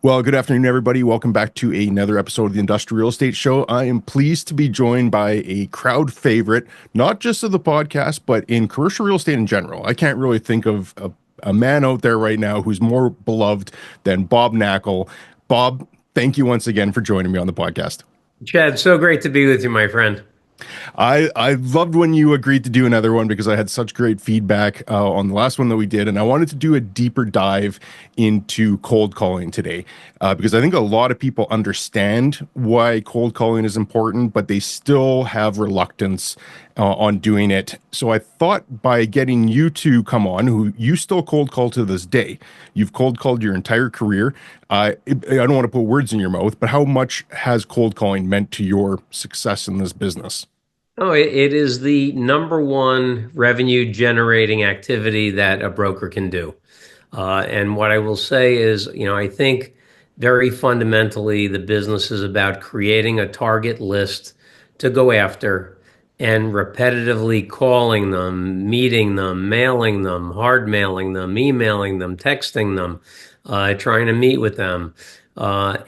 Well, good afternoon, everybody. Welcome back to another episode of the Industrial Real Estate Show. I am pleased to be joined by a crowd favorite, not just of the podcast, but in commercial real estate in general. I can't really think of a man out there right now who's more beloved than Bob Knakal. Bob, thank you once again for joining me on the podcast. Chad, so great to be with you, my friend. I loved when you agreed to do another one because I had such great feedback on the last one that we did, and I wanted to do a deeper dive into cold calling today because I think a lot of people understand why cold calling is important, but they still have reluctance on doing it. So I thought by getting you to come on, who you still cold call to this day, you've cold called your entire career. I don't want to put words in your mouth, but how much has cold calling meant to your success in this business? Oh, it is the number one revenue generating activity that a broker can do. And what I will say is, I think very fundamentally the business is about creating a target list to go after and repetitively calling them, meeting them, mailing them, hard mailing them, emailing them, texting them, trying to meet with them. After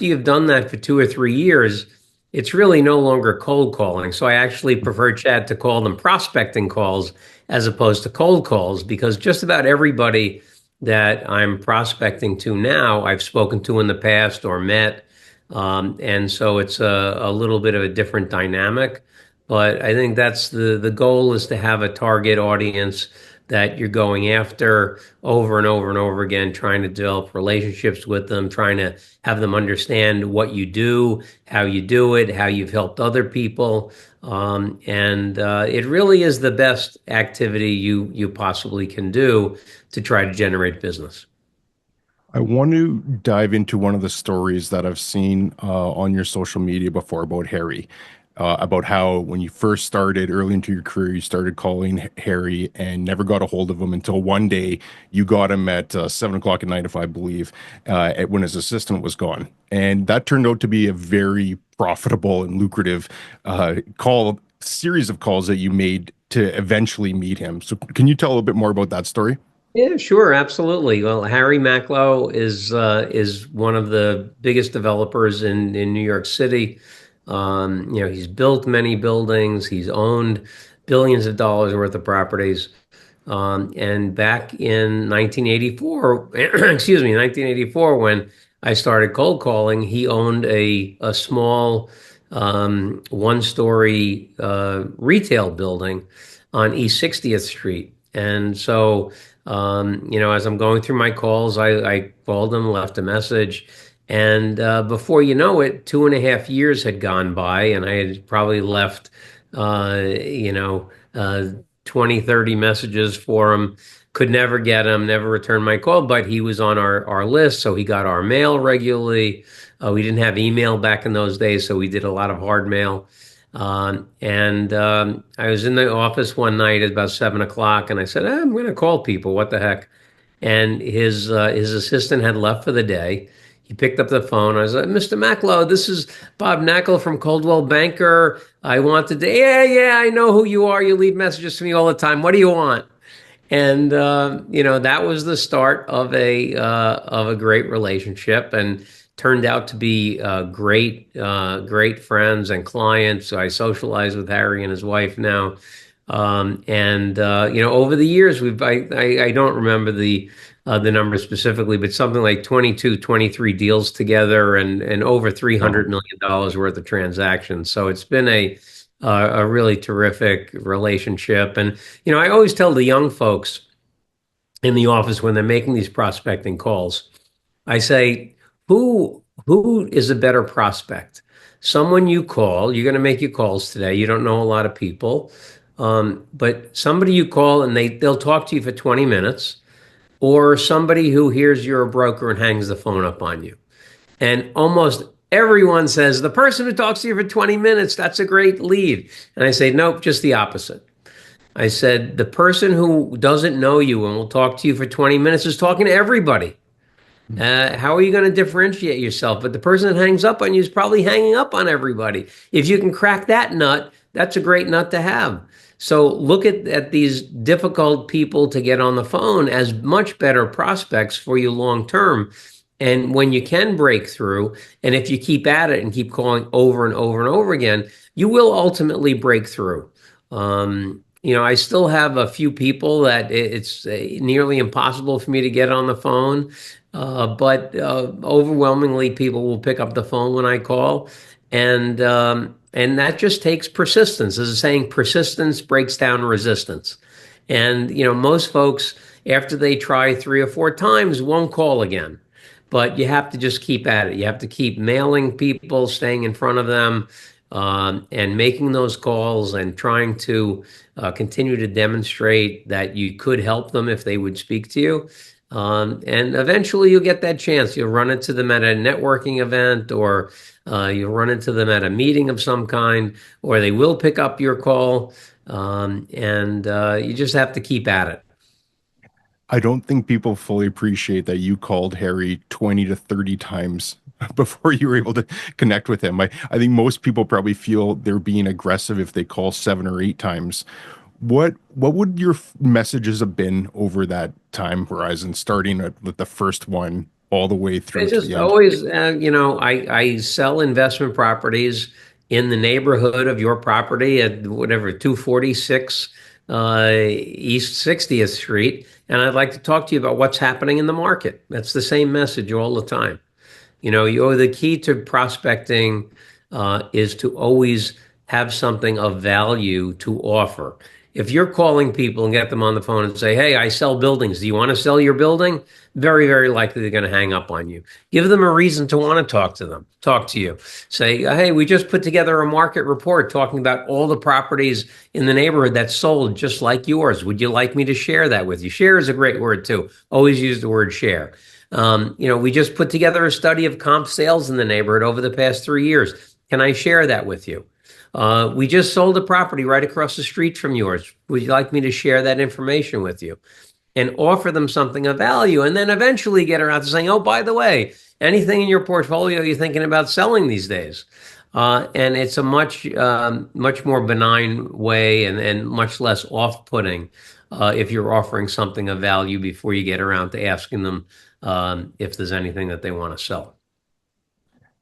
you've done that for 2 or 3 years, it's really no longer cold calling. So I actually prefer, Chad, to call them prospecting calls as opposed to cold calls, because just about everybody that I'm prospecting to now, I've spoken to in the past or met. And so it's a little bit of a different dynamic. But I think that's the goal, is to have a target audience that you're going after over and over and over again, trying to develop relationships with them, trying to have them understand what you do, how you do it, how you've helped other people. And it really is the best activity you possibly can do to try to generate business. I want to dive into one of the stories that I've seen on your social media before about Harry, about how when you first started early into your career, you started calling Harry and never got a hold of him until one day you got him at 7 o'clock at night, if I believe, when his assistant was gone. And that turned out to be a very profitable and lucrative call series of calls that you made to eventually meet him. So can you tell a little bit more about that story? Yeah, sure, absolutely. Well, Harry Macklow is one of the biggest developers in New York City. He's built many buildings. He's owned billions of dollars worth of properties. And back in 1984, excuse me, 1984, when I started cold calling, he owned a small one-story retail building on East 60th Street. And so as I'm going through my calls, I called him, left a message. And before you know it, 2.5 years had gone by, and I had probably left, you know, uh, 20, 30 messages for him. Could never get him, never returned my call, but he was on our list. So he got our mail regularly. We didn't have email back in those days, so we did a lot of hard mail. And I was in the office one night at about 7 o'clock, and I said, I'm going to call people. What the heck? And his assistant had left for the day. He picked up the phone. I was like, Mr. Macklow, this is Bob Knakal from Coldwell Banker. I wanted to, yeah, I know who you are. You leave messages to me all the time. What do you want? And that was the start of a great relationship, and turned out to be great friends and clients. So I socialize with Harry and his wife now. Over the years, I don't remember the number specifically, but something like 22, 23 deals together, and over $300 million worth of transactions. So it's been a really terrific relationship. And I always tell the young folks in the office when they're making these prospecting calls, I say, who is a better prospect? Someone you call. You're going to make your calls today. You don't know a lot of people. But somebody you call and they'll talk to you for 20 minutes, or somebody who hears you're a broker and hangs the phone up on you. And almost everyone says, the person who talks to you for 20 minutes, that's a great lead. And I say, nope, just the opposite. I said, the person who doesn't know you and will talk to you for 20 minutes is talking to everybody. How are you going to differentiate yourself? But the person that hangs up on you is probably hanging up on everybody. If you can crack that nut, that's a great nut to have. So look at these difficult people to get on the phone as much better prospects for you long term. And when you can break through, and if you keep at it and keep calling over and over and over again, you will ultimately break through. I still have a few people that it's nearly impossible for me to get on the phone, but overwhelmingly people will pick up the phone when I call, and that just takes persistence. As a saying, persistence breaks down resistance. And most folks, after they try 3 or 4 times, won't call again. But you have to just keep at it. You have to keep mailing people, staying in front of them, and making those calls and trying to continue to demonstrate that you could help them if they would speak to you. And eventually you'll get that chance. You'll run into them at a networking event, or you'll run into them at a meeting of some kind, or they will pick up your call. And you just have to keep at it. I don't think people fully appreciate that you called Harry 20 to 30 times before you were able to connect with him. I think most people probably feel they're being aggressive if they call 7 or 8 times. What would your messages have been over that time horizon, starting at the first one all the way I through to just the end? always, I sell investment properties in the neighborhood of your property at whatever, 246 East 60th Street. And I'd like to talk to you about what's happening in the market. That's the same message all the time. The key to prospecting is to always have something of value to offer. If you're calling people and get them on the phone and say, "Hey, I sell buildings. Do you want to sell your building?" Very, very likely they're going to hang up on you. Give them a reason to want to talk to you. Say, "Hey, we just put together a market report talking about all the properties in the neighborhood that sold just like yours. Would you like me to share that with you?" Share is a great word too. Always use the word share. We just put together a study of comp sales in the neighborhood over the past 3 years. Can I share that with you? We just sold a property right across the street from yours. Would you like me to share that information with you? And offer them something of value, and then eventually get around to saying, "Oh, by the way, anything in your portfolio you're thinking about selling these days?" And it's a much more benign way, and much less off-putting if you're offering something of value before you get around to asking them if there's anything that they want to sell.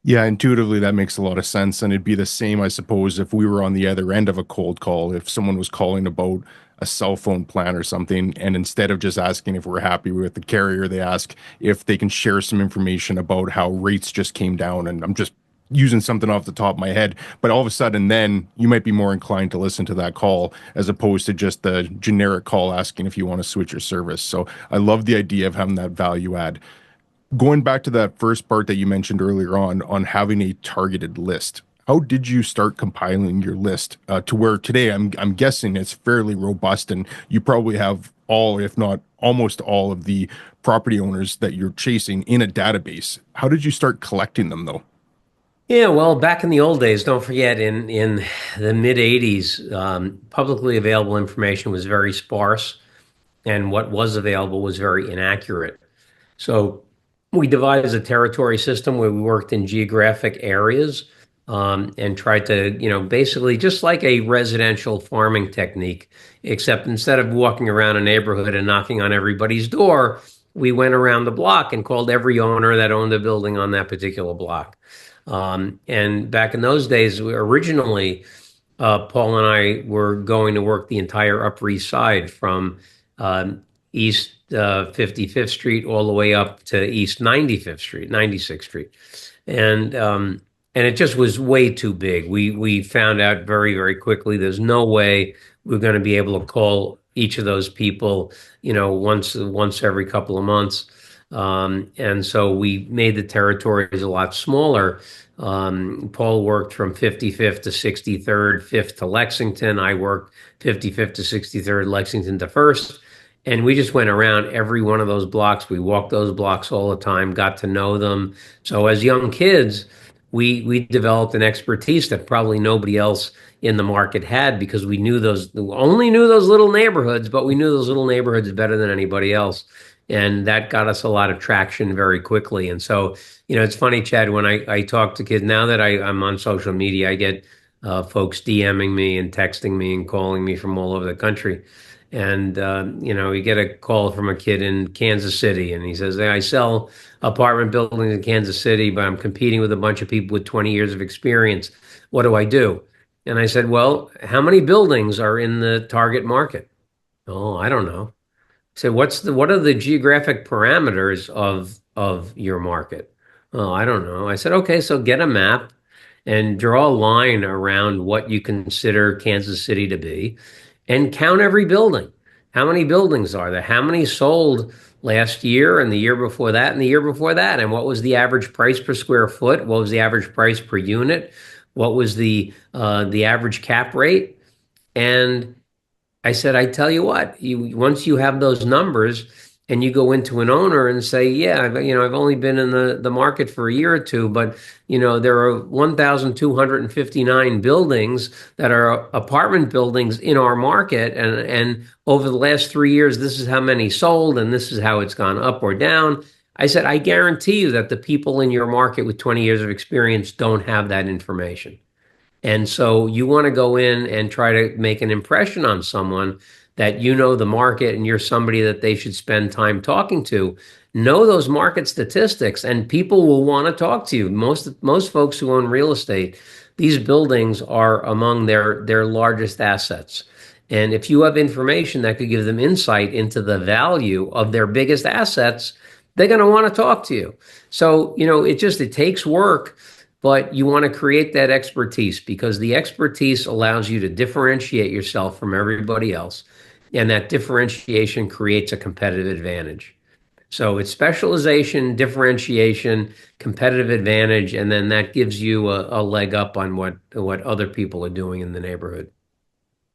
Yeah, intuitively that makes a lot of sense. And it'd be the same, I suppose, if we were on the other end of a cold call, if someone was calling about a cell phone plan or something, and instead of just asking if we're happy with the carrier, they ask if they can share some information about how rates just came down. And I'm just using something off the top of my head, but all of a sudden then you might be more inclined to listen to that call as opposed to just the generic call asking if you want to switch your service. So I love the idea of having that value add. Going back to that first part that you mentioned earlier on having a targeted list, how did you start compiling your list to where today I'm guessing it's fairly robust, and you probably have all, if not almost all, of the property owners that you're chasing in a database. How did you start collecting them though? Yeah, well, back in the old days, don't forget, in the mid 80s, publicly available information was very sparse, and what was available was very inaccurate. So we devised a territory system where we worked in geographic areas, and tried to, basically just like a residential farming technique, except instead of walking around a neighborhood and knocking on everybody's door, we went around the block and called every owner that owned a building on that particular block. And back in those days, originally, Paul and I were going to work the entire Upper East Side from East 55th Street all the way up to East 95th Street, 96th Street. And it just was way too big. We found out very, very quickly there's no way we're going to be able to call each of those people, once every couple of months. And so we made the territories a lot smaller. Paul worked from 55th to 63rd, 5th to Lexington. I worked 55th to 63rd, Lexington to 1st. And we just went around every one of those blocks. We walked those blocks all the time, got to know them. So as young kids, we developed an expertise that probably nobody else in the market had, because we only knew those little neighborhoods, but we knew those little neighborhoods better than anybody else. And that got us a lot of traction very quickly. And so, it's funny, Chad, when I talk to kids now that I'm on social media, I get folks DMing me and texting me and calling me from all over the country. And we get a call from a kid in Kansas City, and he says, "Hey, I sell apartment buildings in Kansas City, but I'm competing with a bunch of people with 20 years of experience. What do I do?" And I said, "Well, how many buildings are in the target market?" "Oh, I don't know." I said, what are the geographic parameters of your market?" "Oh, I don't know." I said, "Okay, so get a map and draw a line around what you consider Kansas City to be and count every building. How many buildings are there? How many sold last year and the year before that and the year before that? And what was the average price per square foot? What was the average price per unit? What was the average cap rate?" And I said, "I tell you what, once you have those numbers and you go into an owner and say, yeah, I've only been in the market for a year or two, but there are 1,259 buildings that are apartment buildings in our market, and over the last 3 years, this is how many sold, and this is how it's gone up or down." I said, "I guarantee you that the people in your market with 20 years of experience don't have that information. And so you want to go in and try to make an impression on someone that you know the market and you're somebody that they should spend time talking to. Know those market statistics, and people will want to talk to you. Most folks who own real estate, these buildings are among their largest assets. And if you have information that could give them insight into the value of their biggest assets, they're going to want to talk to you. So, it takes work, but you want to create that expertise because the expertise allows you to differentiate yourself from everybody else. And that differentiation creates a competitive advantage. So it's specialization, differentiation, competitive advantage, and then that gives you a leg up on what other people are doing in the neighborhood.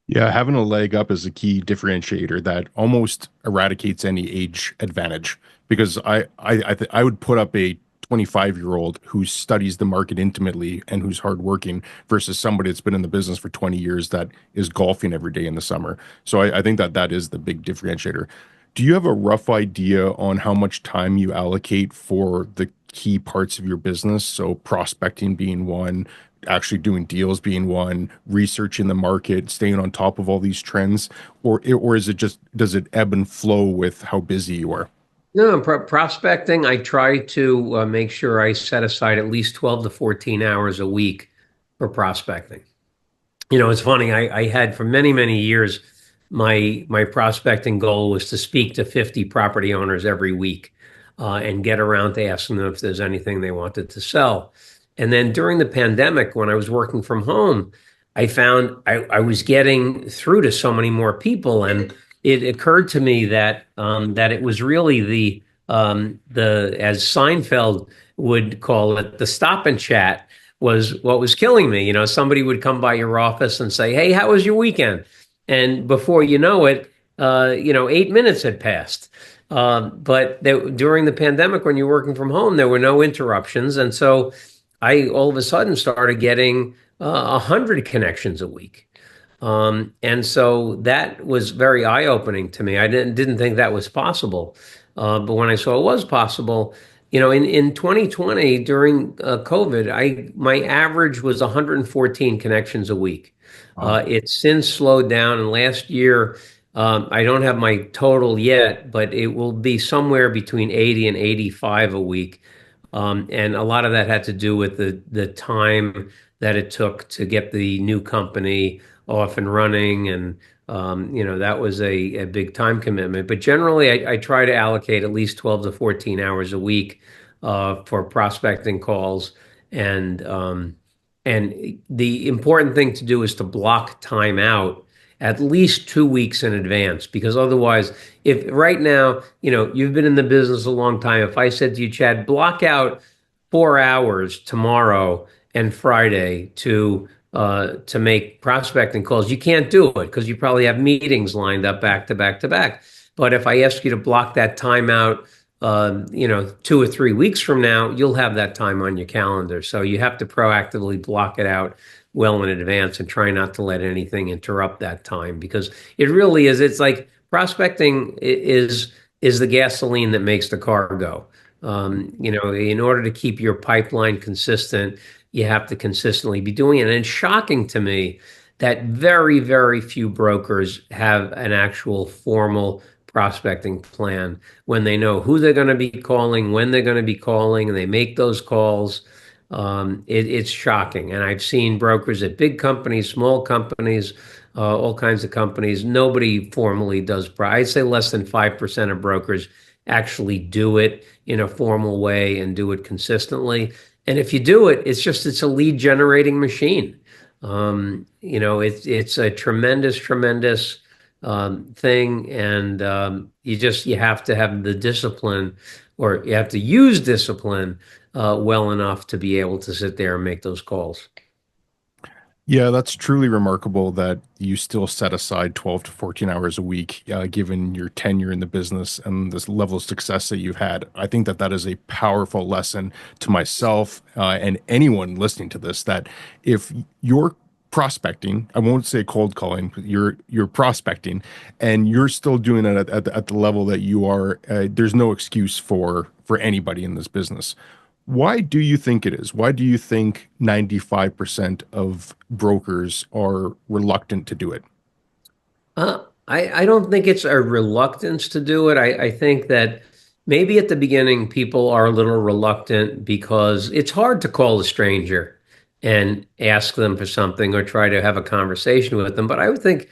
Yeah, having a leg up is a key differentiator that almost eradicates any age advantage because I would put up a 25-year-old who studies the market intimately and who's hardworking versus somebody that's been in the business for 20 years that is golfing every day in the summer. So I think that that is the big differentiator. Do you have a rough idea on how much time you allocate for the key parts of your business? So prospecting being one, actually doing deals being one, researching the market, staying on top of all these trends, or is it just does it ebb and flow with how busy you are? No, prospecting, I try to make sure I set aside at least 12 to 14 hours a week for prospecting. It's funny. I had for many, many years, my prospecting goal was to speak to 50 property owners every week and get around to asking them if there's anything they wanted to sell. And then during the pandemic, when I was working from home, I found I was getting through to so many more people, and it occurred to me that it was really the as Seinfeld would call it, the stop and chat was what was killing me. Somebody would come by your office and say, "Hey, how was your weekend?" And before you know it, 8 minutes had passed. During the pandemic, when you're working from home, there were no interruptions, and so I all of a sudden started getting 100 connections a week. And so that was very eye-opening to me. I didn't think that was possible. But when I saw it was possible, in 2020 during COVID, my average was 114 connections a week. Wow. It's since slowed down, and last year, I don't have my total yet, but it will be somewhere between 80 and 85 a week. And a lot of that had to do with the time that it took to get the new company off and running, and that was a big time commitment. But generally, I try to allocate at least 12 to 14 hours a week for prospecting calls, and the important thing to do is to block time out at least 2 weeks in advance, because otherwise, if right now, you've been in the business a long time, if I said to you, Chad, block out 4 hours tomorrow and Friday to make prospecting calls, you can't do it because you probably have meetings lined up back to back to back. But if I ask you to block that time out, 2 or 3 weeks from now, you'll have that time on your calendar. So you have to proactively block it out well in advance and try not to let anything interrupt that time, because it really is. It's like prospecting is the gasoline that makes the car go. In order to keep your pipeline consistent, you have to consistently be doing it. And it's shocking to me that very, very few brokers have an actual formal prospecting plan when they know who they're going to be calling, when they're going to be calling, and they make those calls. It's shocking. And I've seen brokers at big companies, small companies, all kinds of companies. Nobody formally does. I'd say less than 5% of brokers actually do it in a formal way and do it consistently. And if you do it, it's a lead generating machine. It's a tremendous thing, and you have to have the discipline, or you have to use discipline well enough to be able to sit there and make those calls. Yeah, that's truly remarkable that you still set aside 12 to 14 hours a week, given your tenure in the business and this level of success that you've had. I think that that is a powerful lesson to myself and anyone listening to this, that if you're prospecting, I won't say cold calling, but you're prospecting and you're still doing it at the level that you are, there's no excuse for anybody in this business. Why do you think it is? Why do you think 95% of brokers are reluctant to do it? I don't think it's a reluctance to do it. I think that maybe at the beginning people are a little reluctant because it's hard to call a stranger and ask them for something or try to have a conversation with them. But I would think,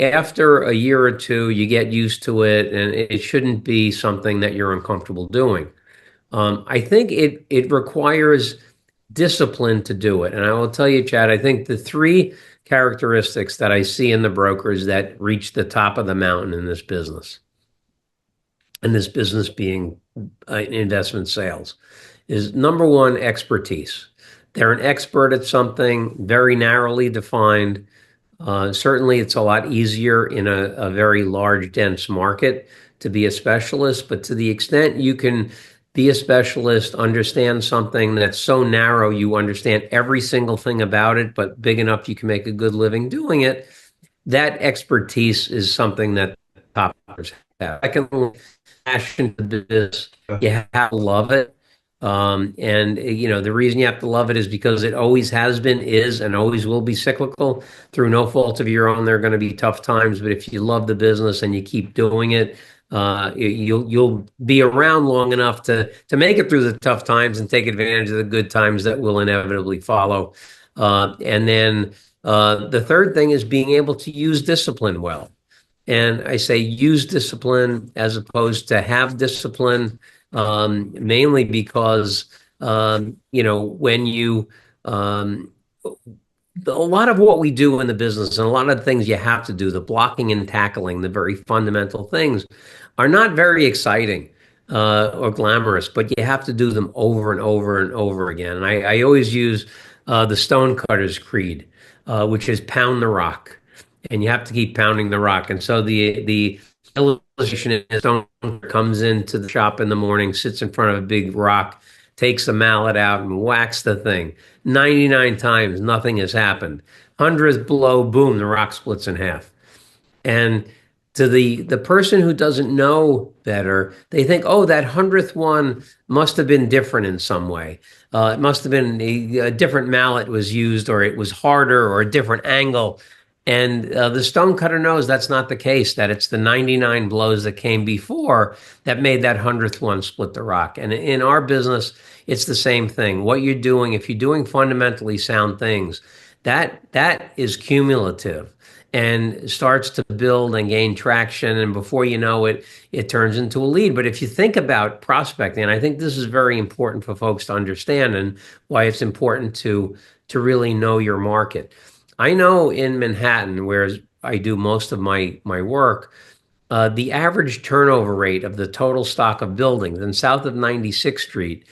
after a year or two, you get used to it, and it shouldn't be something that you're uncomfortable doing. I think it requires discipline to do it. And I will tell you, Chad, I think the three characteristics that I see in the brokers that reach the top of the mountain in this business, and this business being investment sales, is number one, expertise. They're an expert at something very narrowly defined. Certainly, it's a lot easier in a very large, dense market to be a specialist, but to the extent you can be a specialist, understand something that's so narrow, you understand every single thing about it, but big enough you can make a good living doing it, that expertise is something that toppers have. Secondly, passion for business, you have to love it. And the reason you have to love it is because it always has been, is, and always will be cyclical through no fault of your own. There are going to be tough times, but if you love the business and you keep doing it, you'll be around long enough to make it through the tough times and take advantage of the good times that will inevitably follow. And then the third thing is being able to use discipline well. And I say use discipline as opposed to have discipline, mainly because when you a lot of what we do in the business and a lot of the things you have to do, the blocking and tackling, the very fundamental things, are not very exciting or glamorous, but you have to do them over and over and over again. And I always use the Stonecutter's Creed, which is pound the rock, and you have to keep pounding the rock. And so the illustration is Stone comes into the shop in the morning, sits in front of a big rock, takes the mallet out and whacks the thing. 99 times, nothing has happened. 100th blow, boom, the rock splits in half. And to the person who doesn't know better, they think, oh, that 100th one must have been different in some way. It must have been a different mallet was used, or it was harder, or a different angle. And the stonecutter knows that's not the case, that it's the 99 blows that came before that made that 100th one split the rock. And in our business, it's the same thing. What you're doing, if you're doing fundamentally sound things, that is cumulative and starts to build and gain traction. And before you know it, it turns into a lead. But if you think about prospecting, and I think this is very important for folks to understand and why it's important to really know your market. I know in Manhattan, where I do most of my work, the average turnover rate of the total stock of buildings in south of 96th Street,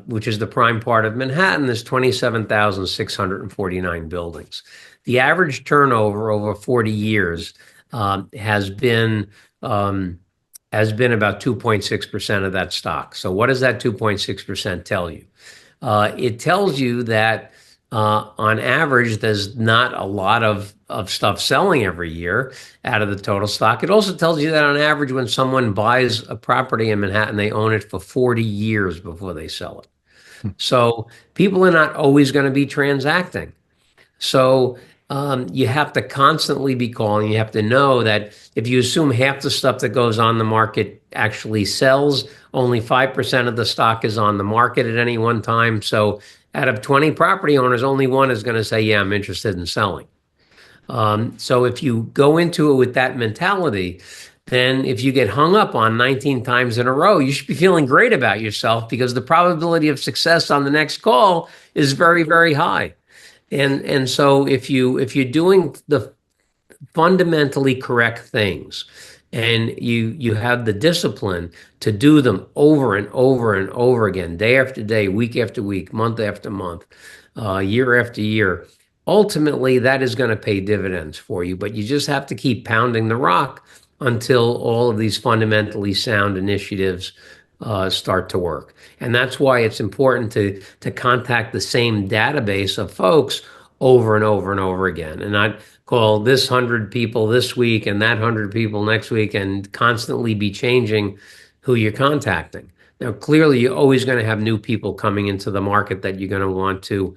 which is the prime part of Manhattan, there's 27,649 buildings. The average turnover over 40 years has been about 2.6% of that stock. So what does that 2.6% tell you? It tells you that on average, there's not a lot of stuff selling every year out of the total stock. It also tells you that on average, when someone buys a property in Manhattan, they own it for 40 years before they sell it. So people are not always going to be transacting. So you have to constantly be calling. You have to know that if you assume half the stuff that goes on the market actually sells, only 5% of the stock is on the market at any one time. So out of 20 property owners, only one is going to say, yeah, I'm interested in selling. So if you go into it with that mentality, then if you get hung up on 19 times in a row, you should be feeling great about yourself because the probability of success on the next call is very, very high. And so if you're doing the fundamentally correct things and you have the discipline to do them over and over and over again, day after day, week after week, month after month, year after year, ultimately that is going to pay dividends for you. But you just have to keep pounding the rock until all of these fundamentally sound initiatives start to work. And that's why it's important to contact the same database of folks over and over and over again, and not call this 100 people this week and that 100 people next week, and constantly be changing who you're contacting. Now, clearly, you're always going to have new people coming into the market that you're going to want to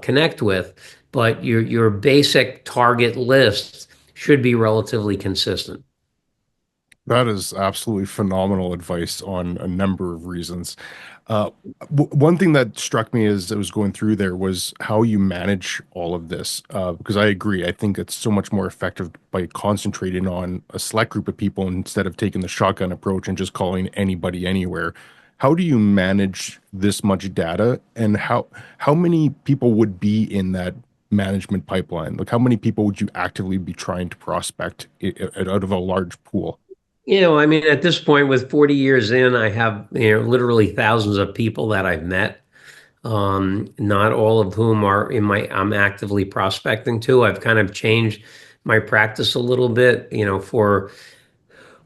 connect with, but your basic target list should be relatively consistent. That is absolutely phenomenal advice on a number of reasons. Uh, One thing that struck me as I was going through there was how you manage all of this. Because I agree, I think it's so much more effective by concentrating on a select group of people instead of taking the shotgun approach and just calling anybody anywhere. How do you manage this much data, and how many people would be in that management pipeline? Like, how many people would you actively be trying to prospect out of a large pool? I mean, at this point, with 40 years in, I have, literally thousands of people that I've met. Not all of whom are I'm actively prospecting to. I've kind of changed my practice a little bit.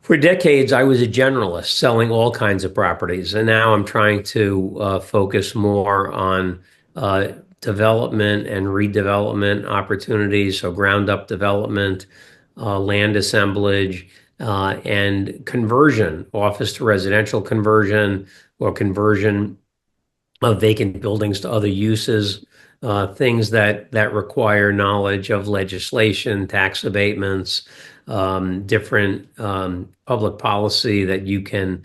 For decades, I was a generalist selling all kinds of properties, and now I'm trying to focus more on uh, development and redevelopment opportunities, so ground up development, land assemblage, and conversion, office to residential conversion, or conversion of vacant buildings to other uses, things that require knowledge of legislation, tax abatements, different public policy that you can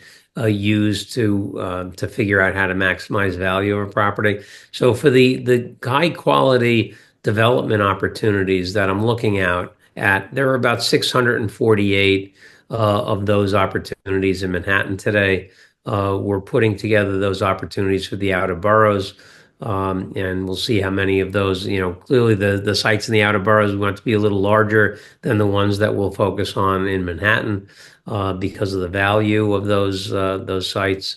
use to figure out how to maximize value of a property. So for the high quality development opportunities that I'm looking out at, there are about 648 of those opportunities in Manhattan today. We're putting together those opportunities for the outer boroughs, and we'll see how many of those. Clearly the sites in the outer boroughs we want to be a little larger than the ones that we'll focus on in Manhattan because of the value of those sites.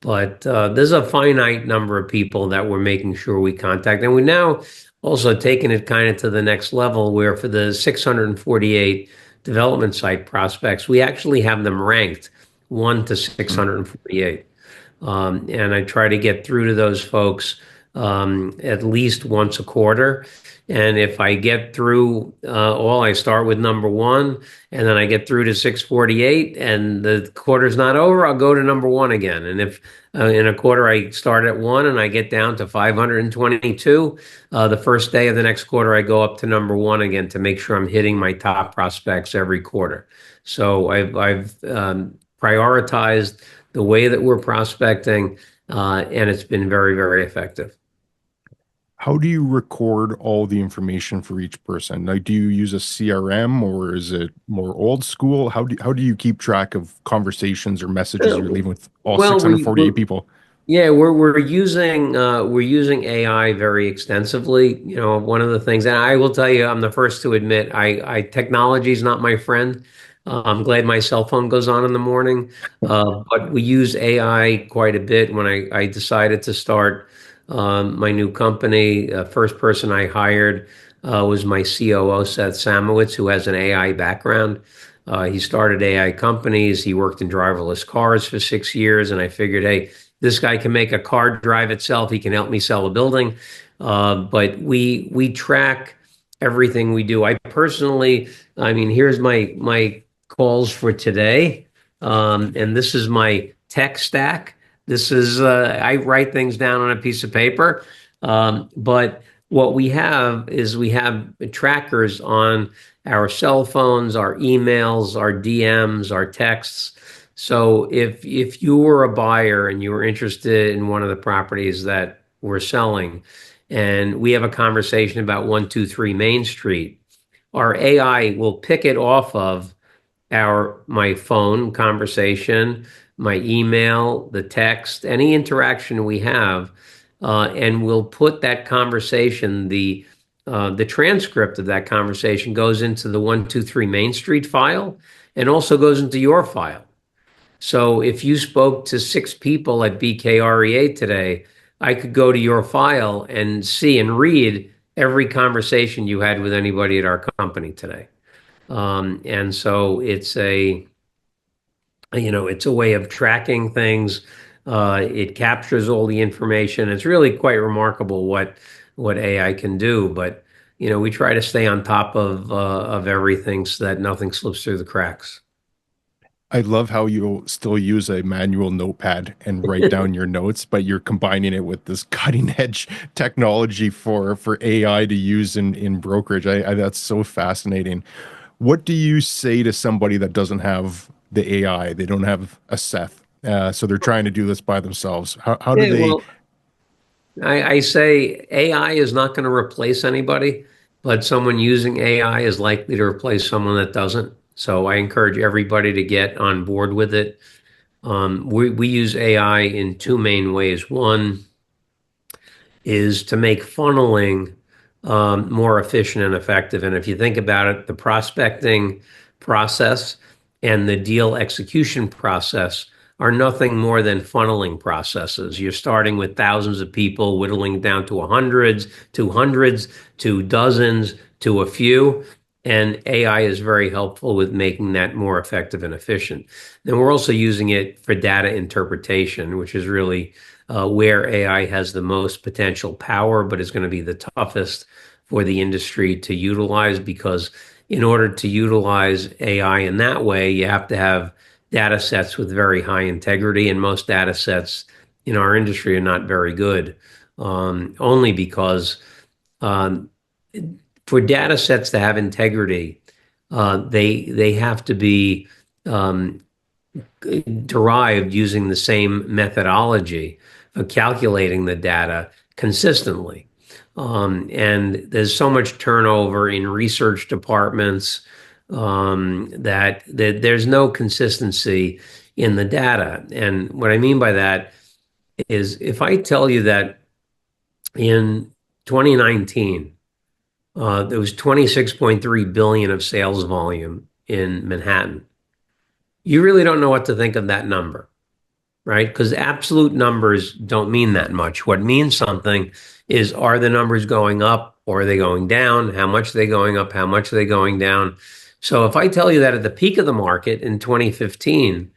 But there's a finite number of people that we're making sure we contact, and we're now also taking it kind of to the next level, where for the 648 development site prospects, we actually have them ranked 1 to Mm. 648. And I try to get through to those folks at least once a quarter. And if I get through all, I start with number one, and then I get through to 648, and the quarter's not over, I'll go to number one again. And if in a quarter I start at one and I get down to 522, the first day of the next quarter, I go up to number one again to make sure I'm hitting my top prospects every quarter. So I've prioritized the way that we're prospecting, and it's been very, very effective. How do you record all the information for each person? Like, do you use a CRM or is it more old school? How do you keep track of conversations or messages Uh, you're leaving with all Well, 648 people? yeah, we're using AI very extensively. One of the things, and I will tell you, I'm the first to admit, I technology is not my friend. I'm glad my cell phone goes on in the morning, but we use AI quite a bit. When I decided to start my new company, first person I hired was my COO, Seth Samowitz, who has an AI background. He started AI companies. He worked in driverless cars for 6 years, and I figured, hey, this guy can make a car drive itself. He can help me sell a building. But we track everything we do. I personally, I mean, here's my calls for today, and this is my tech stack. I write things down on a piece of paper. But what we have is we have trackers on our cell phones, our emails, our DMs, our texts. So if you were a buyer and you were interested in one of the properties that we're selling, and we have a conversation about 123 Main Street, our AI will pick it off of our my phone conversation, my email, the text, any interaction we have, and we'll put that conversation, the transcript of that conversation goes into the 123 Main Street file and also goes into your file. So if you spoke to 6 people at BKREA today, I could go to your file and see and read every conversation you had with anybody at our company today. And so it's a way of tracking things. It captures all the information. It's really quite remarkable what AI can do. But we try to stay on top of everything so that nothing slips through the cracks. I love how you still use a manual notepad and write down your notes, but you're combining it with this cutting edge technology for AI to use in brokerage. That's so fascinating. What do you say to somebody that doesn't have the AI? They don't have a Seth, so they're trying to do this by themselves. How do Yeah, they? well, I say AI is not going to replace anybody, but someone using AI is likely to replace someone that doesn't. So I encourage everybody to get on board with it. We use AI in two main ways. One is to make funneling more efficient and effective. And if you think about it, the prospecting process and the deal execution process are nothing more than funneling processes. You're starting with thousands of people, whittling down to hundreds, to dozens, to a few. And AI is very helpful with making that more effective and efficient. Then we're also using it for data interpretation, which is really where AI has the most potential power, but is going to be the toughest for the industry to utilize, because in order to utilize AI in that way, you have to have data sets with very high integrity, and most data sets in our industry are not very good, only because um, for data sets to have integrity, they have to be um, derived using the same methodology of calculating the data consistently. And there's so much turnover in research departments that there's no consistency in the data. And what I mean by that is if I tell you that in 2019, there was 26.3 billion of sales volume in Manhattan, you really don't know what to think of that number, right? Because absolute numbers don't mean that much. What means something is, are the numbers going up or are they going down? How much are they going up? How much are they going down? So if I tell you that at the peak of the market in 2015,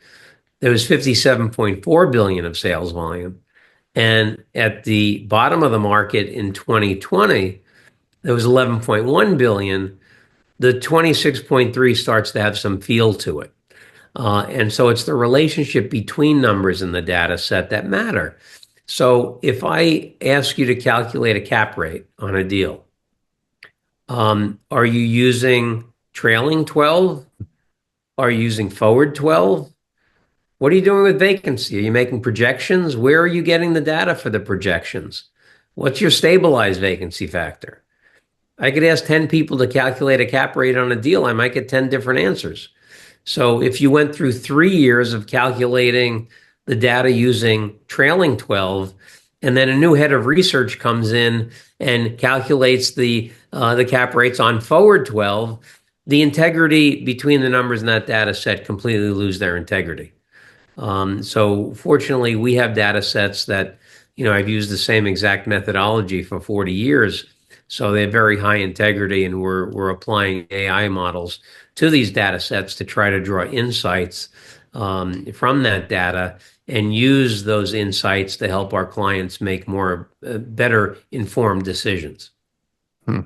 there was 57.4 billion of sales volume. And at the bottom of the market in 2020, there was 11.1 billion. The 26.3 starts to have some feel to it. And so it's the relationship between numbers in the data set that matter. So if I ask you to calculate a cap rate on a deal, are you using trailing 12? Are you using forward 12? What are you doing with vacancy? Are you making projections? Where are you getting the data for the projections? What's your stabilized vacancy factor? I could ask 10 people to calculate a cap rate on a deal. I might get 10 different answers. So if you went through 3 years of calculating the data using trailing 12, and then a new head of research comes in and calculates the cap rates on forward 12, the integrity between the numbers in that data set completely lose their integrity. So fortunately, we have data sets that, I've used the same exact methodology for 40 years. So they have very high integrity, and we're applying AI models to these data sets to try to draw insights from that data and use those insights to help our clients make more better informed decisions. Hmm.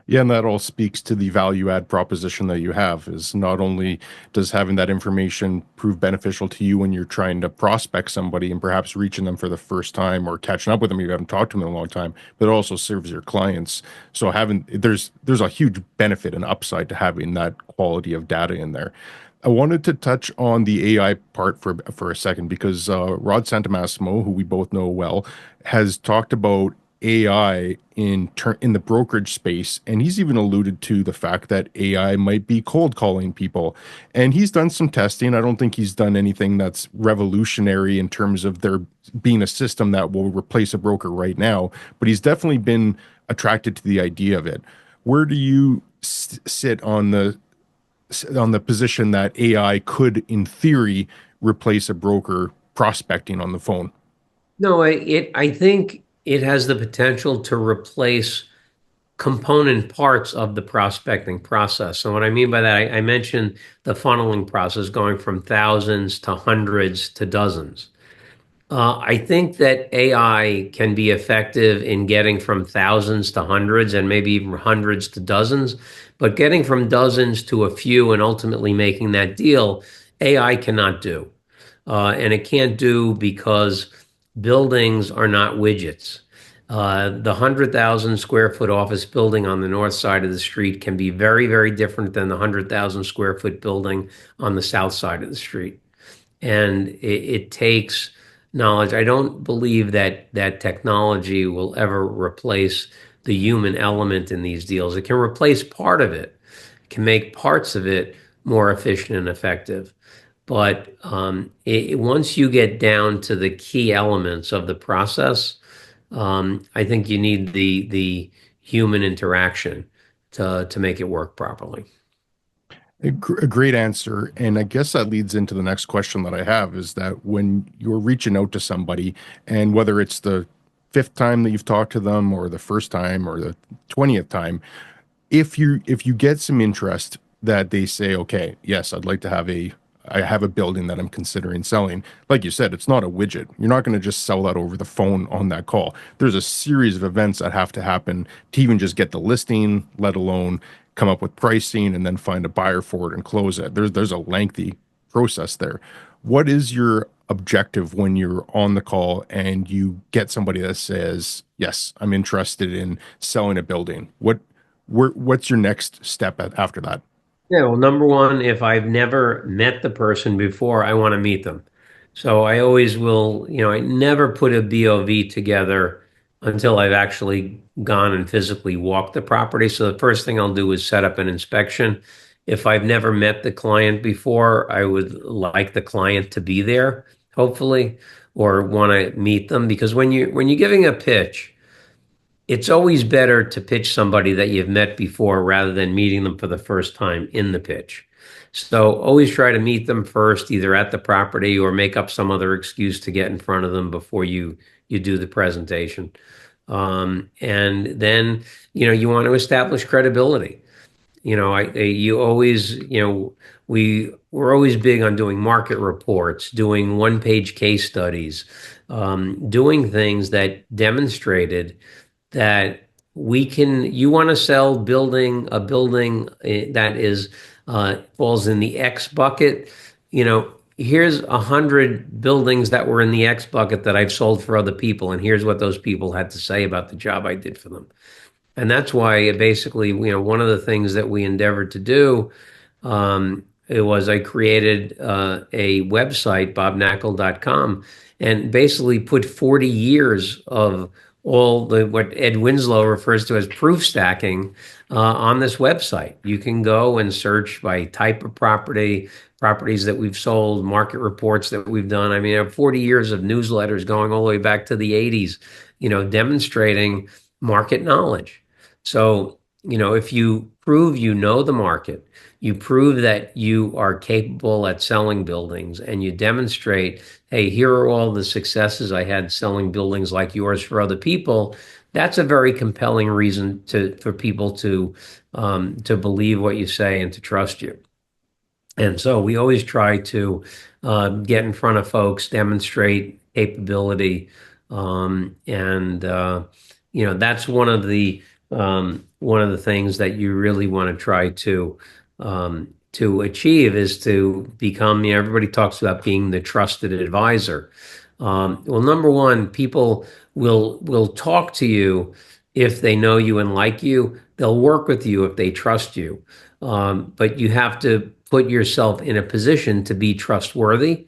Yeah, and that all speaks to the value add proposition that you have is not only does having that information prove beneficial to you when you're trying to prospect somebody and perhaps reaching them for the first time or catching up with them, you haven't talked to them in a long time, but it also serves your clients. So having there's a huge benefit and upside to having that quality of data in there. I wanted to touch on the AI part for a second because Rod Santamassimo, who we both know well, has talked about AI in the brokerage space, and he's even alluded to the fact that AI might be cold calling people. And he's done some testing. I don't think he's done anything that's revolutionary in terms of there being a system that will replace a broker right now, but he's definitely been attracted to the idea of it. Where do you sit on the position that AI could, in theory, replace a broker prospecting on the phone? No, I think it has the potential to replace component parts of the prospecting process. So what I mean by that, I mentioned the funneling process going from thousands to hundreds to dozens. I think that AI can be effective in getting from thousands to hundreds and maybe even hundreds to dozens, but getting from dozens to a few and ultimately making that deal, AI cannot do. And it can't do because buildings are not widgets. The 100,000 square foot office building on the north side of the street can be very, very different than the 100,000 square foot building on the south side of the street. And it takes knowledge. I don't believe that technology will ever replace the human element in these deals. It can replace part of it, can make parts of it more efficient and effective. But once you get down to the key elements of the process, I think you need the human interaction to make it work properly. A great answer. And I guess that leads into the next question that I have is that when you're reaching out to somebody, and whether it's the fifth time that you've talked to them or the first time or the 20th time, if you get some interest that they say, okay, yes, I have a building that I'm considering selling. Like you said, it's not a widget. You're not going to just sell that over the phone on that call. There's a series of events that have to happen to even just get the listing, let alone come up with pricing and then find a buyer for it and close it. There's a lengthy process there. What is your objective when you're on the call and you get somebody that says, yes, I'm interested in selling a building? What's your next step after that? Yeah, well, number one, if I've never met the person before, I want to meet them. So I always will, I never put a BOV together until I've actually gone and physically walked the property. So the first thing I'll do is set up an inspection. If I've never met the client before, I would like the client to be there, hopefully, or want to meet them because when you're giving a pitch, it's always better to pitch somebody that you've met before rather than meeting them for the first time in the pitch. So always try to meet them first, either at the property or make up some other excuse to get in front of them before you do the presentation. And then, you want to establish credibility. You always, we're always big on doing market reports, doing one-page case studies, doing things that demonstrated that you want to sell a building that is falls in the X bucket. Here's 100 buildings that were in the X bucket that I've sold for other people, and here's what those people had to say about the job I did for them. And that's why basically, one of the things that we endeavored to do, it was I created a website, bobknakal.com, and basically put 40 years of all what Ed Winslow refers to as proof stacking on this website. You can go and search by type of property, properties that we've sold, market reports that we've done. I mean, I have 40 years of newsletters going all the way back to the 80s, demonstrating market knowledge. So, if you prove you know the market, you prove that you are capable at selling buildings, and you demonstrate, hey, here are all the successes I had selling buildings like yours for other people. That's a very compelling reason for people to believe what you say and to trust you. And so we always try to get in front of folks, demonstrate capability, and that's one of the one of the things that you really want to try to achieve is to become, everybody talks about being the trusted advisor. Well, number one, people will talk to you if they know you and like you. They'll work with you if they trust you. But you have to put yourself in a position to be trustworthy,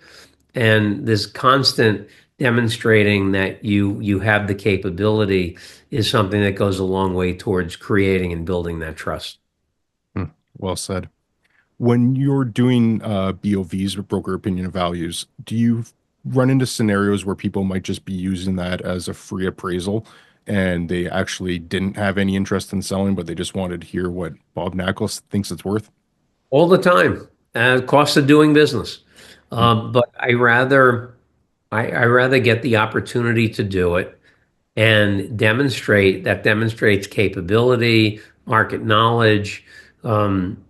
and this constant demonstrating that you have the capability is something that goes a long way towards creating and building that trust. Hmm, well said. When you're doing BOVs, broker opinion of values, do you run into scenarios where people might just be using that as a free appraisal and they actually didn't have any interest in selling, but they just wanted to hear what Bob Nackles thinks it's worth? All the time. Cost of doing business. Hmm. But I rather get the opportunity to do it and demonstrates capability, market knowledge. Um,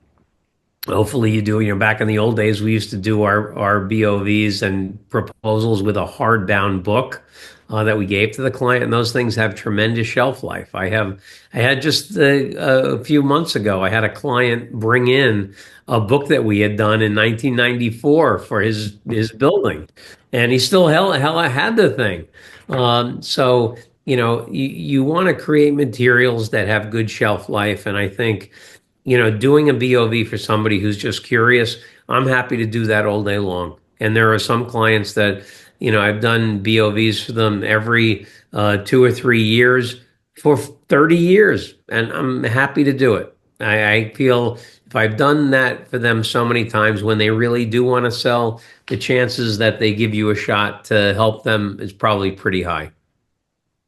Hopefully you do. Back in the old days, we used to do our BOVs and proposals with a hardbound book that we gave to the client, and those things have tremendous shelf life. I had just a few months ago, I had a client bring in a book that we had done in 1994 for his building, and he still hell had the thing. So you want to create materials that have good shelf life, and I think doing a BOV for somebody who's just curious, I'm happy to do that all day long. And there are some clients that, I've done BOVs for them every 2 or 3 years for 30 years, and I'm happy to do it. I feel if I've done that for them so many times, when they really do want to sell, the chances that they give you a shot to help them is probably pretty high.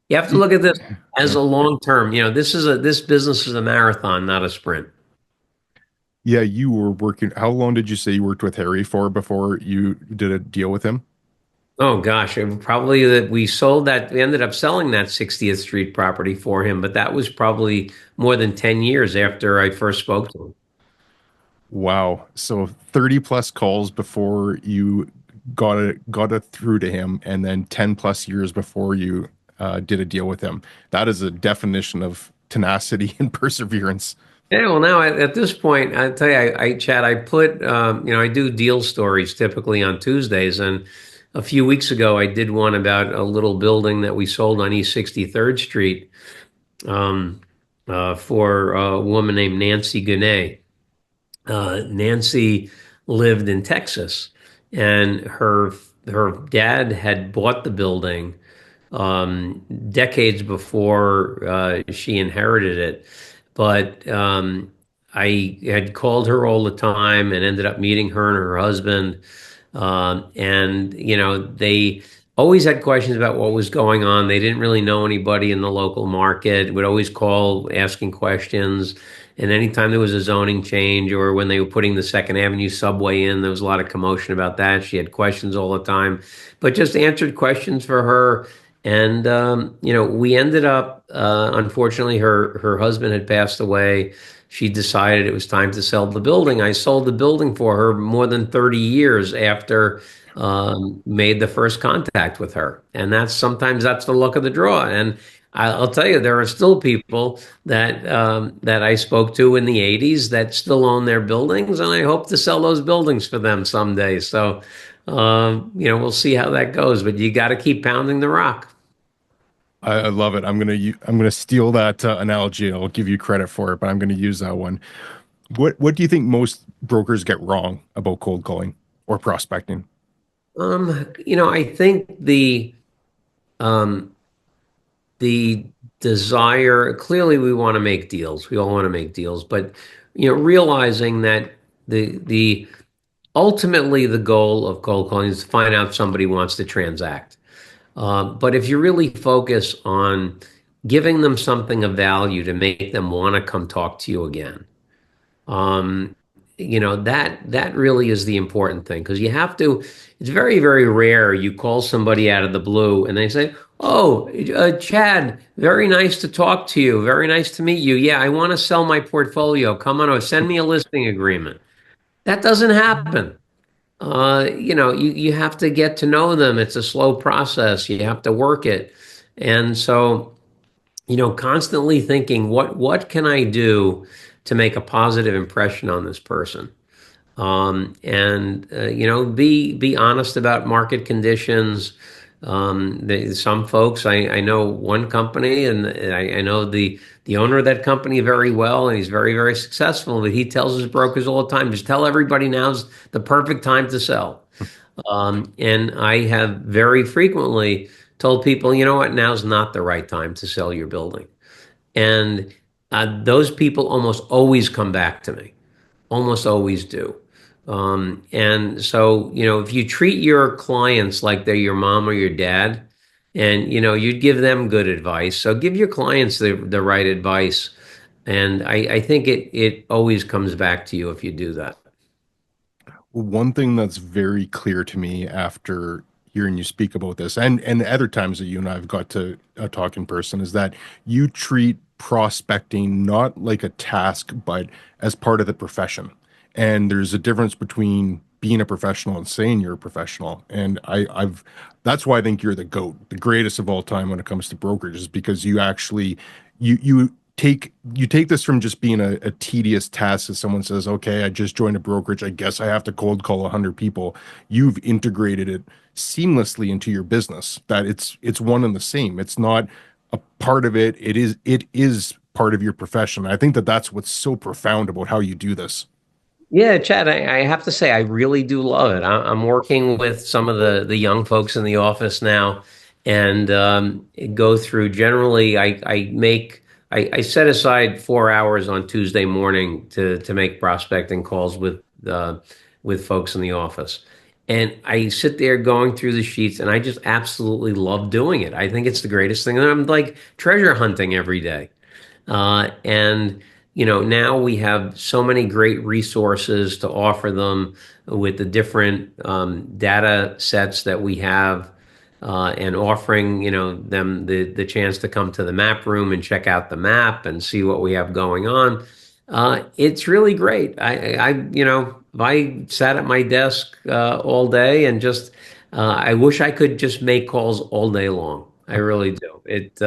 You have to Y- look at this as Yeah. a long term. This business is a marathon, not a sprint. Yeah, you were working. How long did you say you worked with Harry for before you did a deal with him? Oh gosh, it probably that we sold that. We ended up selling that 60th Street property for him, but that was probably more than 10 years after I first spoke to him. Wow. So 30 plus calls before you got it through to him, and then 10 plus years before you did a deal with him. That is a definition of tenacity and perseverance. Yeah, well, now at this point, I tell you, Chad, I put, I do deal stories typically on Tuesdays, and a few weeks ago, I did one about a little building that we sold on East 63rd Street um, for a woman named Nancy Gunet. Nancy lived in Texas, and her dad had bought the building decades before she inherited it. But I had called her all the time and ended up meeting her and her husband. And they always had questions about what was going on. They didn't really know anybody in the local market. Would always call asking questions. And anytime there was a zoning change or when they were putting the Second Avenue subway in, there was a lot of commotion about that. She had questions all the time, but just answered questions for her. And we ended up, unfortunately, her husband had passed away. She decided it was time to sell the building. I sold the building for her more than 30 years after made the first contact with her. And sometimes that's the luck of the draw. And I'll tell you, there are still people that I spoke to in the 80s that still own their buildings, and I hope to sell those buildings for them someday. So, we'll see how that goes, but you got to keep pounding the rock. I love it. I'm gonna steal that analogy. I'll give you credit for it, but I'm gonna use that one. What do you think most brokers get wrong about cold calling or prospecting? I think um, the desire, clearly we want to make deals. We all want to make deals, but realizing that the ultimately the goal of cold calling is to find out if somebody wants to transact. But if you really focus on giving them something of value to make them want to come talk to you again, um, that really is the important thing, because you have to. It's very, very rare you call somebody out of the blue and they say, "Oh, Chad, very nice to talk to you. Very nice to meet you. Yeah, I want to sell my portfolio. Come on over, send me a listing agreement." That doesn't happen. You have to get to know them. It's a slow process. You have to work it. And so constantly thinking, what can I do to make a positive impression on this person? And be honest about market conditions. Some folks, I know one company, and I know the owner of that company very well, and he's very, very successful. But he tells his brokers all the time, just tell everybody now's the perfect time to sell. And I have very frequently told people, you know what, now's not the right time to sell your building. And those people almost always come back to me, almost always do. And so, if you treat your clients like they're your mom or your dad, and you'd give them good advice. So give your clients the right advice. And I think it always comes back to you if you do that. One thing that's very clear to me after hearing you speak about this, and other times that you and I have got to talk in person, is that you treat prospecting not like a task, but as part of the profession. And there's a difference between being a professional and saying you're a professional. And I've that's why I think you're the GOAT, the greatest of all time when it comes to brokerages, because you actually you take this from just being a tedious task as someone says, okay, I just joined a brokerage, I guess I have to cold call 100 people. You've integrated it seamlessly into your business, that it's one and the same. It's not a part of it, it is part of your profession. I think that that's what's so profound about how you do this. Yeah, Chad, I have to say I really do love it. I'm working with some of the young folks in the office now, and go through. Generally, I set aside 4 hours on Tuesday morning to make prospecting calls with folks in the office, and I sit there going through the sheets, and I just absolutely love doing it. I think it's the greatest thing, and I'm like treasure hunting every day. And now we have so many great resources to offer them with the different data sets that we have, and offering them the chance to come to the map room and check out the map and see what we have going on. It's really great. If I sat at my desk all day and just, I wish I could just make calls all day long. I really do. It's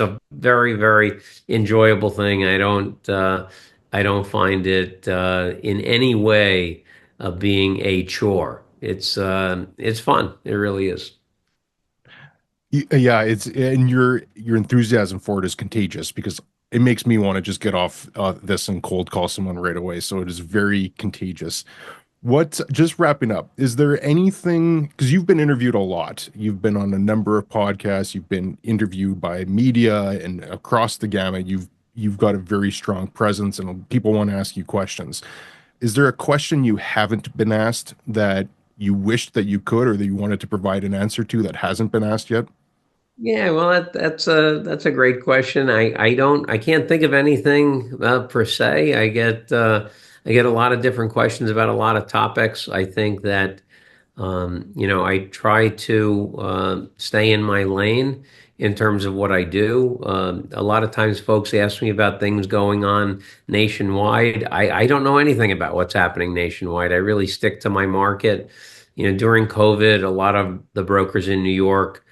a very, very enjoyable thing. I don't find it in any way being a chore. It's fun. It really is. Yeah, it's and your enthusiasm for it is contagious, because it makes me want to just get off this and cold call someone right away. So it is very contagious. What, just wrapping up, is there anything, because you've been interviewed a lot, you've been on a number of podcasts, you've been interviewed by media and across the gamut, you've got a very strong presence and people want to ask you questions. Is there a question you haven't been asked that you wished that you could, or that you wanted to provide an answer to that hasn't been asked yet? Yeah, well, that's a great question. I can't think of anything per se. I get a lot of different questions about a lot of topics. I think that I try to stay in my lane in terms of what I do. A lot of times, folks ask me about things going on nationwide. I don't know anything about what's happening nationwide. I really stick to my market. During COVID, a lot of the brokers in New York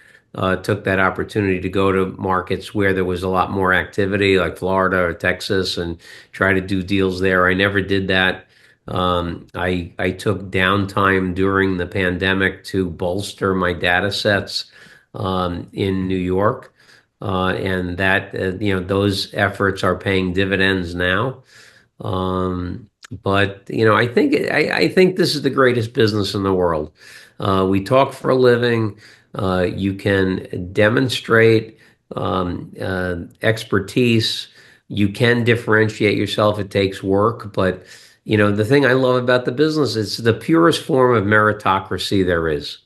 took that opportunity to go to markets where there was a lot more activity, like Florida or Texas, and try to do deals there. I never did that. I took downtime during the pandemic to bolster my data sets in New York, and that those efforts are paying dividends now. But I think this is the greatest business in the world. We talk for a living. You can demonstrate expertise. You can differentiate yourself. It takes work, but the thing I love about the business is the purest form of meritocracy there is.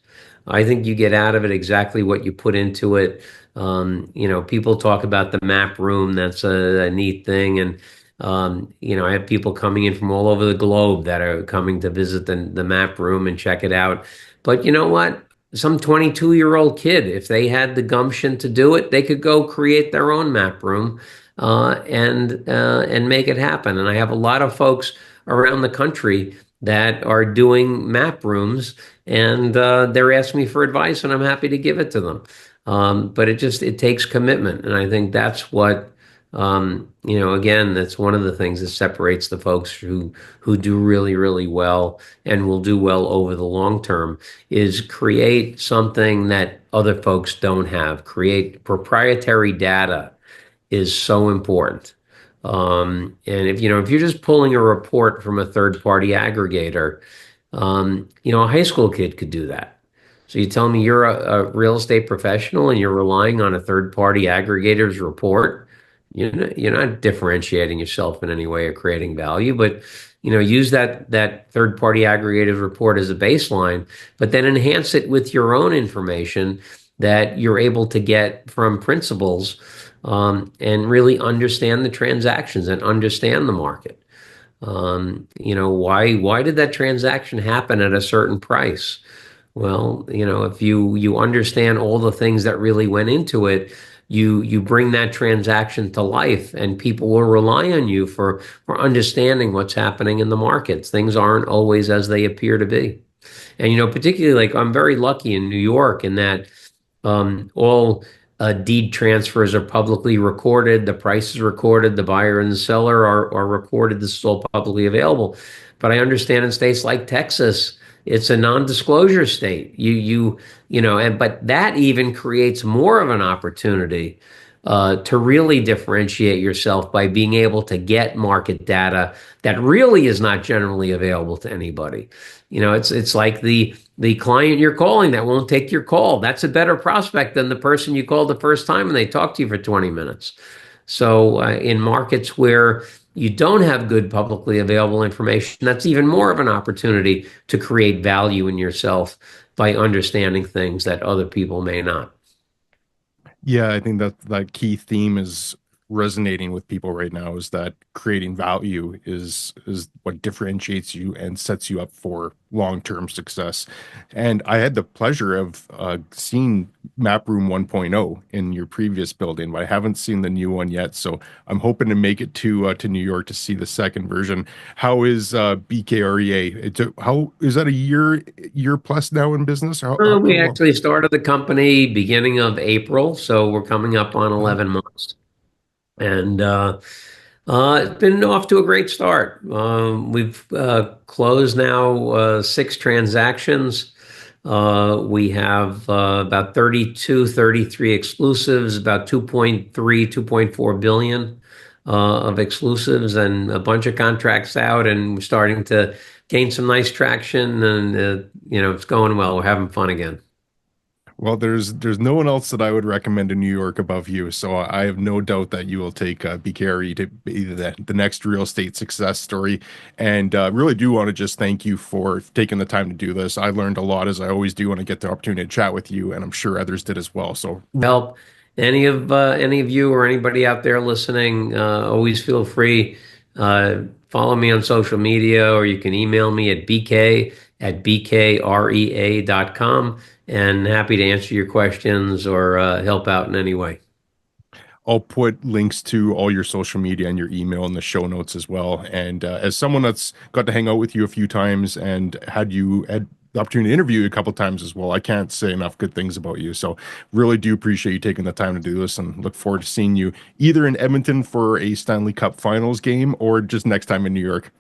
I think you get out of it exactly what you put into it. People talk about the map room. That's a neat thing. And I have people coming in from all over the globe that are coming to visit the map room and check it out. But you know what? Some 22-year-old kid, if they had the gumption to do it, they could go create their own map room and make it happen. And I have a lot of folks around the country that are doing map rooms, and they're asking me for advice, and I'm happy to give it to them. But it takes commitment, and I think that's what again, that's one of the things that separates the folks who do really, really well and will do well over the long term is create something that other folks don't have. Create proprietary data is so important. And if you're just pulling a report from a third party aggregator, a high school kid could do that. So you tell me you're a real estate professional and you're relying on a third party aggregator's report. You're not differentiating yourself in any way or creating value, but use that third party aggregator's report as a baseline, but then enhance it with your own information that you're able to get from principals, and really understand the transactions and understand the market. Why did that transaction happen at a certain price? Well, if you understand all the things that really went into it, you bring that transaction to life, and people will rely on you for understanding what's happening in the markets. Things aren't always as they appear to be. And particularly, like, I'm very lucky in New York in that all deed transfers are publicly recorded. The price is recorded. The buyer and the seller are recorded. This is all publicly available. But I understand in states like Texas, it's a non-disclosure state. But that even creates more of an opportunity to really differentiate yourself by being able to get market data that really is not generally available to anybody. It's like the client you're calling that won't take your call. That's a better prospect than the person you called the first time and they talked to you for 20 minutes. So in markets where you don't have good publicly available information, that's even more of an opportunity to create value in yourself by understanding things that other people may not. Yeah, I think that key theme is resonating with people right now is that creating value is what differentiates you and sets you up for long-term success. And I had the pleasure of seeing Map Room 1.0 in your previous building, but I haven't seen the new one yet. So I'm hoping to make it to New York to see the second version. How is BKREA? How is that a year plus now in business? How We long? actually started the company beginning of April, so we're coming up on 11 months. And it's been off to a great start. We've closed now 6 transactions. We have about 32, 33 exclusives, about 2.3, 2.4 billion of exclusives, and a bunch of contracts out. And we're starting to gain some nice traction, and it's going well. We're having fun again. Well, there's no one else that I would recommend in New York above you, so I have no doubt that you will take BKRE to be the next real estate success story. And really do want to just thank you for taking the time to do this. I learned a lot, as I always do when I get the opportunity to chat with you, and I'm sure others did as well. So, Help any of you or anybody out there listening, always feel free. Follow me on social media, or you can email me at bk@bkrea.com, and happy to answer your questions or help out in any way. I'll put links to all your social media and your email in the show notes as well. And as someone that's got to hang out with you a few times and had the opportunity to interview you a couple times as well, I can't say enough good things about you. So really do appreciate you taking the time to do this, and look forward to seeing you either in Edmonton for a Stanley Cup Finals game or just next time in New York.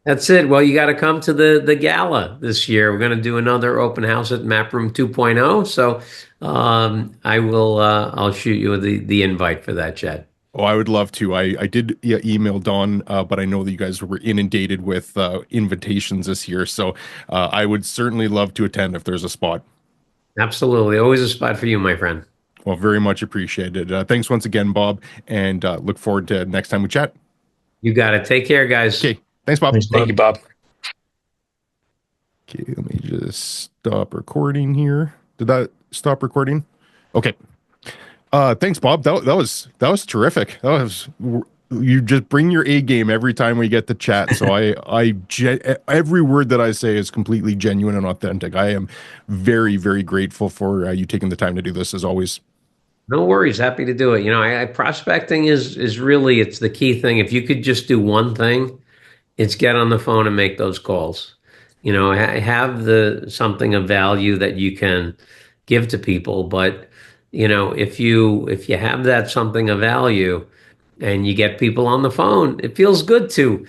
That's it. Well, you got to come to the gala this year. We're going to do another open house at Map Room 2.0. So I'll shoot you the invite for that, Chad. Oh, I would love to. I did, yeah, email Don, but I know that you guys were inundated with invitations this year. So I would certainly love to attend if there's a spot. Absolutely. Always a spot for you, my friend. Well, very much appreciated. Thanks once again, Bob, and look forward to next time we chat. You got it. Take care, guys. Okay. Thanks, Bob. Thanks, Thank you, Bob. Okay, let me just stop recording here. Did that stop recording? Okay. Thanks, Bob. That was terrific. You just bring your A game every time we get to chat. So every word that I say is completely genuine and authentic. I am very, very grateful for you taking the time to do this as always. No worries. Happy to do it. Prospecting is really, it's the key thing. If you could just do one thing, It's get on the phone and make those calls. Have the something of value that you can give to people. But, if you have that something of value and you get people on the phone, it feels good to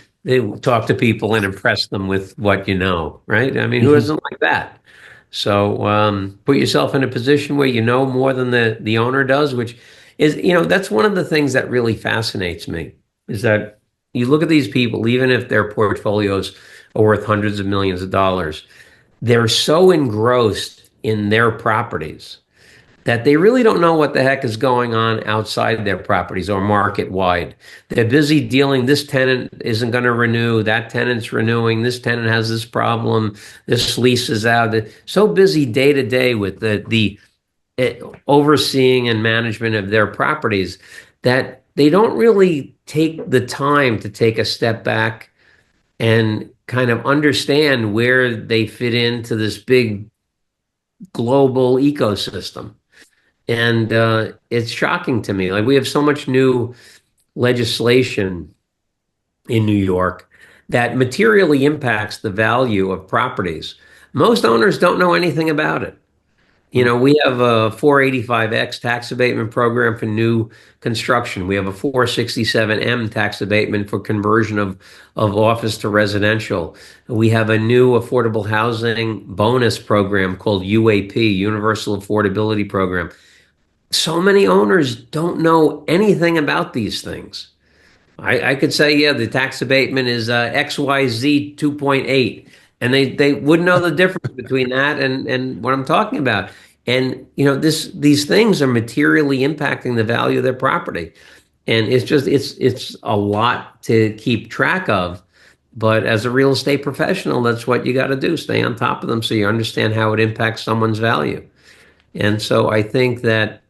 talk to people and impress them with what you know, right? I mean, who Mhm. doesn't like that? So put yourself in a position where you know more than the owner does, which is, that's one of the things that really fascinates me is that you look at these people, even if their portfolios are worth hundreds of millions of dollars, they're so engrossed in their properties that they really don't know what the heck is going on outside their properties or market wide. They're busy dealing. This tenant isn't going to renew. That tenant's renewing. This tenant has this problem. This lease is out. They're so busy day to day with the overseeing and management of their properties that they don't really take the time to take a step back and kind of understand where they fit into this big global ecosystem. And it's shocking to me. Like we have so much new legislation in New York that materially impacts the value of properties. Most owners don't know anything about it. We have a 485X tax abatement program for new construction. We have a 467M tax abatement for conversion of office to residential. We have a new affordable housing bonus program called UAP, Universal Affordability Program. So many owners don't know anything about these things. I could say, yeah, the tax abatement is XYZ 2.8, and they wouldn't know the difference between that and what I'm talking about. And these things are materially impacting the value of their property, and it's a lot to keep track of. But as a real estate professional, that's what you got to do: stay on top of them so you understand how it impacts someone's value. And so I think that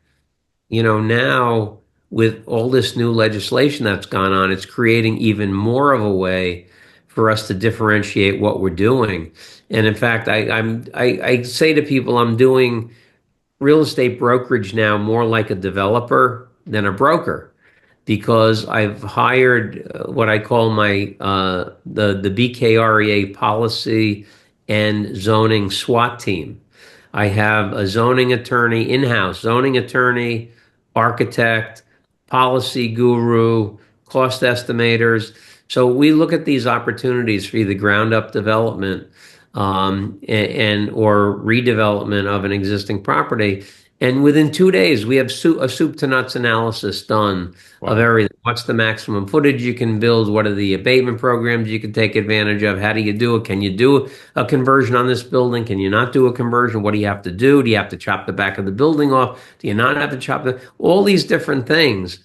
now with all this new legislation that's gone on, it's creating even more of a way for us to differentiate what we're doing. And in fact, I say to people, I'm doing real estate brokerage now more like a developer than a broker because I've hired what I call my the BKREA policy and zoning SWAT team. I have a zoning attorney, in-house zoning attorney, architect, policy guru, cost estimators. So we look at these opportunities for either ground up development and or redevelopment of an existing property. And within 2 days, we have a soup to nuts analysis done of Wow. everything. What's the maximum footage you can build? What are the abatement programs you can take advantage of? How do you do it? Can you do a conversion on this building? Can you not do a conversion? What do you have to do? Do you have to chop the back of the building off? Do you not have to chop all these different things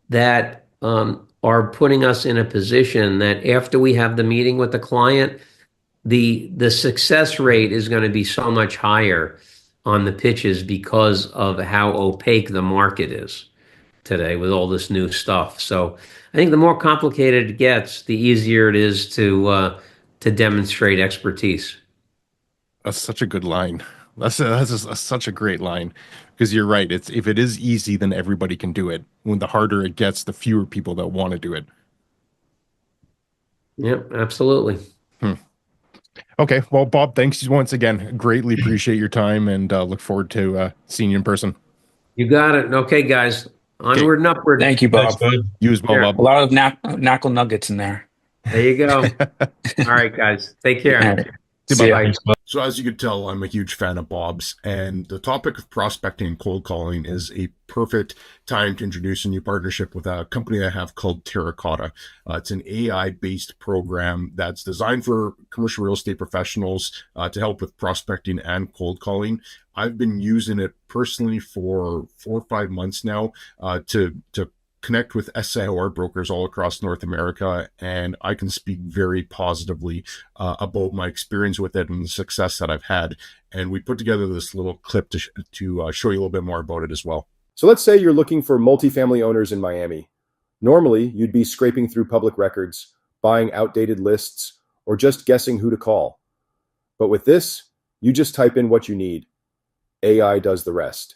that are putting us in a position that after we have the meeting with the client, the success rate is going to be so much higher on the pitches because of how opaque the market is today with all this new stuff. So I think the more complicated it gets, the easier it is to demonstrate expertise. That's such a good line. Such a great line because you're right. It's if it is easy, then everybody can do it. When the harder it gets, the fewer people that want to do it. Yep, absolutely. Hmm. Okay. Well, Bob, thanks once again. Greatly appreciate your time and look forward to seeing you in person. You got it. Okay, guys, Okay. onward and upward. Thank you, Thanks, Bob. bud. You as well, Yeah, A Bob. lot of knuckle nuggets in there. there you go. All right, guys, take All care. right. See you, See Bob. ya. Bye. Thanks, bud. So as you can tell, I'm a huge fan of Bob's, and the topic of prospecting and cold calling is a perfect time to introduce a new partnership with a company I have called Terracotta. It's an AI-based program that's designed for commercial real estate professionals to help with prospecting and cold calling. I've been using it personally for 4 or 5 months now to connect with SIOR brokers all across North America, and I can speak very positively about my experience with it and the success that I've had. And we put together this little clip to show you a little bit more about it as well. So let's say you're looking for multifamily owners in Miami. Normally, you'd be scraping through public records, buying outdated lists, or just guessing who to call. But with this, you just type in what you need. AI does the rest.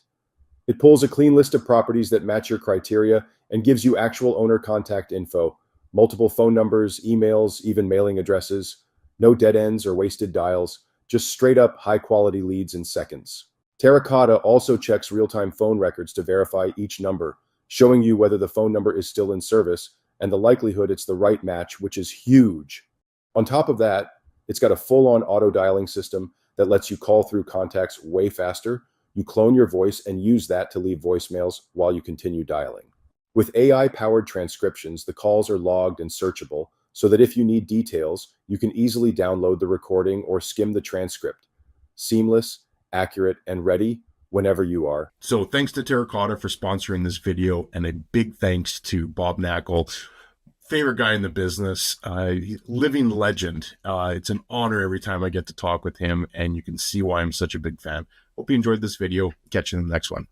It pulls a clean list of properties that match your criteria and gives you actual owner contact info, Multiple phone numbers, emails, even mailing addresses. No dead ends or wasted dials, just straight up high quality leads in seconds. Terracotta also checks real-time phone records to verify each number, showing you whether the phone number is still in service and the likelihood it's the right match, which is huge. On top of that, it's got a full-on auto dialing system that lets you call through contacts way faster. You clone your voice and use that to leave voicemails while you continue dialing. With AI-powered transcriptions, the calls are logged and searchable so that if you need details, you can easily download the recording or skim the transcript. Seamless, accurate, and ready whenever you are. So thanks to Terracotta for sponsoring this video, and a big thanks to Bob Knakal, favorite guy in the business, living legend. It's an honor every time I get to talk with him, and you can see why I'm such a big fan. Hope you enjoyed this video. Catch you in the next one.